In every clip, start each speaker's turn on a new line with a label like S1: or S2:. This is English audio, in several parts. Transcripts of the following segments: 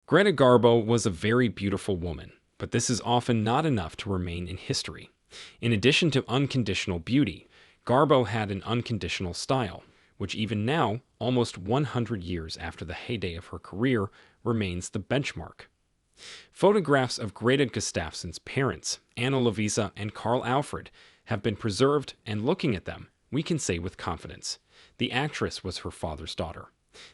S1: Greta Garbo was a very beautiful woman, but this is often not enough to remain in history. In addition to unconditional beauty, Garbo had an unconditional style, which even now, almost 100 years after the heyday of her career, remains the benchmark. Photographs of Greta Gustaffson's parents, Lovisa and Carl Alfred, have been preserved, and looking at them, we can say with confidence, the actress was her father's daughter.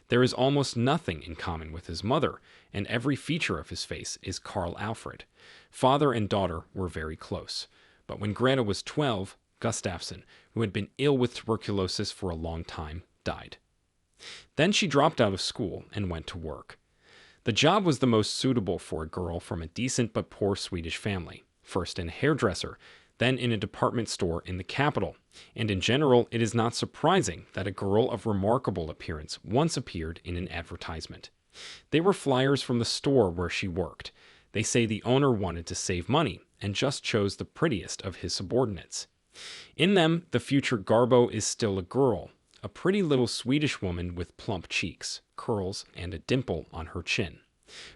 S1: There is almost nothing in common with his mother, and every feature of his face is Carl Alfred. Father and daughter were very close. But when Greta was 12, Gustaffson, who had been ill with tuberculosis for a long time, died. Then she dropped out of school and went to work. The job was the most suitable for a girl from a decent but poor Swedish family, first in a hairdresser, then in a department store in the capital, and in general it is not surprising that a girl of remarkable appearance once appeared in an advertisement. They were flyers from the store where she worked. They say the owner wanted to save money and just chose the prettiest of his subordinates. In them, the future Garbo is still a girl, a pretty little Swedish woman with plump cheeks, curls, and a dimple on her chin.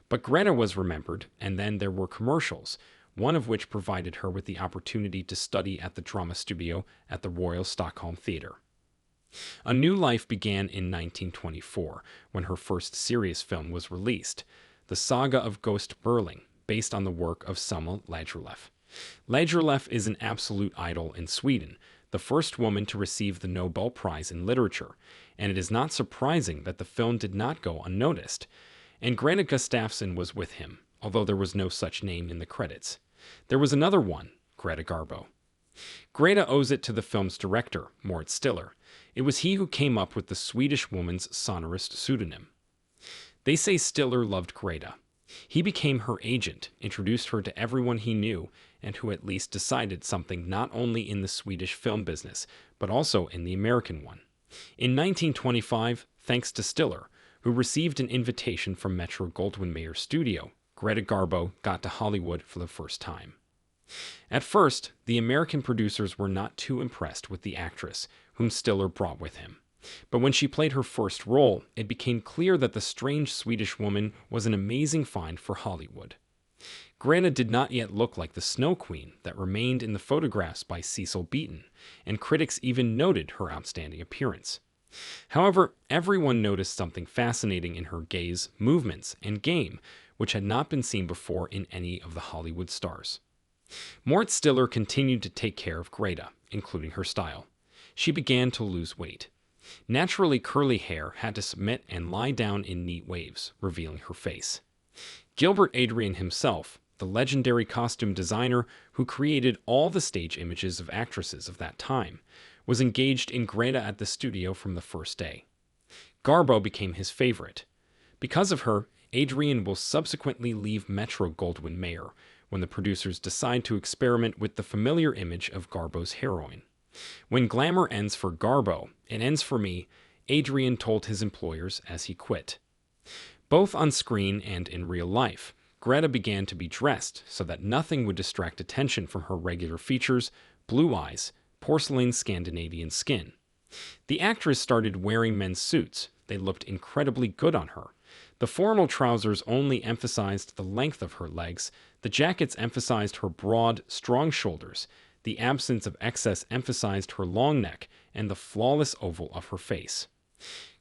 S1: But Greta was remembered, and then there were commercials, one of which provided her with the opportunity to study at the drama studio at the Royal Stockholm Theatre. A new life began in 1924, when her first serious film was released, The Saga of Ghost Berling, based on the work of Selma Lagerlöf. Lagerlöf is an absolute idol in Sweden, the first woman to receive the Nobel Prize in Literature, and it is not surprising that the film did not go unnoticed. And Greta Gustaffson was with him, although there was no such name in the credits. There was another one, Greta Garbo. Greta owes it to the film's director, Moritz Stiller. It was he who came up with the Swedish woman's sonorous pseudonym. They say Stiller loved Greta. He became her agent, introduced her to everyone he knew, and who at least decided something not only in the Swedish film business, but also in the American one. In 1925, thanks to Stiller, who received an invitation from Metro-Goldwyn-Mayer's studio, Greta Garbo got to Hollywood for the first time. At first, the American producers were not too impressed with the actress, whom Stiller brought with him. But when she played her first role, it became clear that the strange Swedish woman was an amazing find for Hollywood. Greta did not yet look like the Snow Queen that remained in the photographs by Cecil Beaton, and critics even noted her outstanding appearance. However, everyone noticed something fascinating in her gaze, movements, and game, which had not been seen before in any of the Hollywood stars. Moritz Stiller continued to take care of Greta, including her style. She began to lose weight. Naturally curly hair had to submit and lie down in neat waves, revealing her face. Gilbert Adrian himself, the legendary costume designer who created all the stage images of actresses of that time, was engaged in Greta at the studio from the first day. Garbo became his favorite. Because of her, Adrian will subsequently leave Metro-Goldwyn-Mayer when the producers decide to experiment with the familiar image of Garbo's heroine. When glamour ends for Garbo, it ends for me, Adrian told his employers as he quit. Both on screen and in real life, Greta began to be dressed so that nothing would distract attention from her regular features, blue eyes, porcelain Scandinavian skin. The actress started wearing men's suits. They looked incredibly good on her. The formal trousers only emphasized the length of her legs, the jackets emphasized her broad, strong shoulders, the absence of excess emphasized her long neck and the flawless oval of her face.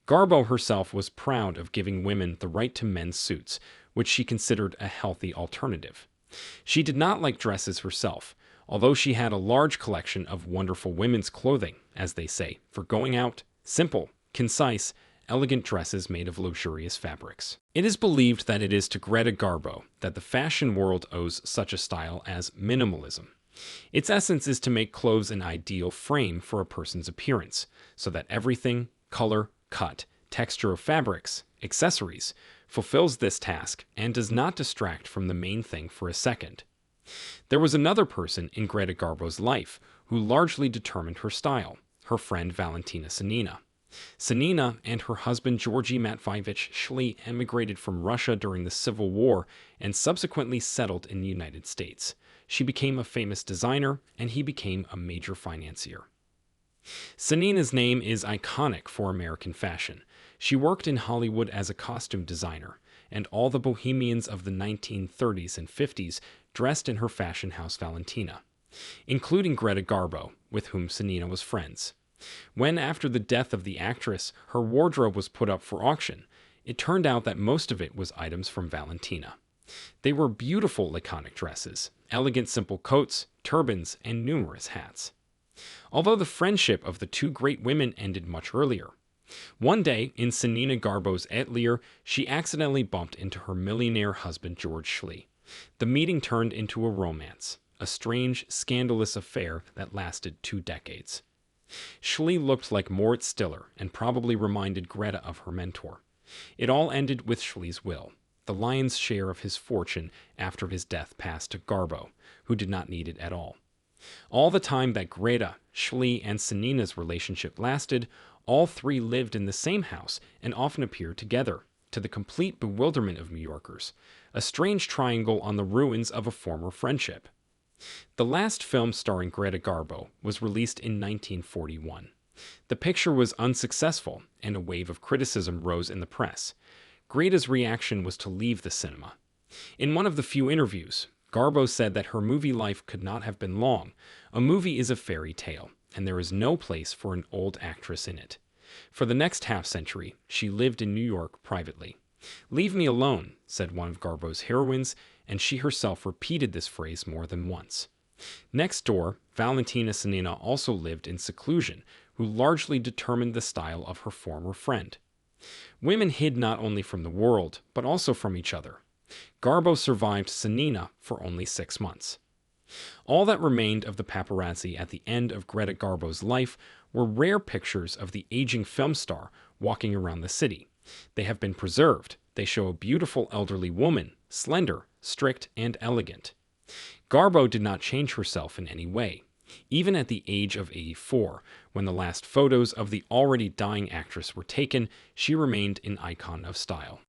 S1: Garbo herself was proud of giving women the right to men's suits, which she considered a healthy alternative. She did not like dresses herself, although she had a large collection of wonderful women's clothing, as they say, for going out, simple, concise, elegant dresses made of luxurious fabrics. It is believed that it is to Greta Garbo that the fashion world owes such a style as minimalism. Its essence is to make clothes an ideal frame for a person's appearance, so that everything, color, cut, texture of fabrics, accessories, fulfills this task and does not distract from the main thing for a second. There was another person in Greta Garbo's life who largely determined her style, her friend Valentina Sanina. Sanina and her husband Georgy Matveevich Shly emigrated from Russia during the Civil War and subsequently settled in the United States. She became a famous designer, and he became a major financier. Sanina's name is iconic for American fashion. She worked in Hollywood as a costume designer, and all the bohemians of the 1930s and 50s dressed in her fashion house Valentina, including Greta Garbo, with whom Sanina was friends. When, after the death of the actress, her wardrobe was put up for auction, it turned out that most of it was items from Valentina. They were beautiful laconic dresses, elegant simple coats, turbans, and numerous hats. Although the friendship of the two great women ended much earlier. One day, in Sanina Garbo's atelier, she accidentally bumped into her millionaire husband George Schley. The meeting turned into a romance, a strange, scandalous affair that lasted 2 decades. Schley looked like Moritz Stiller and probably reminded Greta of her mentor. It all ended with Schley's will. The lion's share of his fortune after his death passed to Garbo, who did not need it at all. All the time that Greta, Schley, and Sanina's relationship lasted, all three lived in the same house and often appeared together, to the complete bewilderment of New Yorkers, a strange triangle on the ruins of a former friendship. The last film starring Greta Garbo was released in 1941. The picture was unsuccessful, and a wave of criticism rose in the press. Greta's reaction was to leave the cinema. In one of the few interviews, Garbo said that her movie life could not have been long. A movie is a fairy tale, and there is no place for an old actress in it. For the next half-century, she lived in New York privately. "Leave me alone," said one of Garbo's heroines, and she herself repeated this phrase more than once. Next door, Valentina Sanina also lived in seclusion, who largely determined the style of her former friend. Women hid not only from the world, but also from each other. Garbo survived Sanina for only 6 months. All that remained of the paparazzi at the end of Greta Garbo's life were rare pictures of the aging film star walking around the city. They have been preserved. They show a beautiful elderly woman, slender, strict, and elegant. Garbo did not change herself in any way. Even at the age of 84, when the last photos of the already dying actress were taken, she remained an icon of style.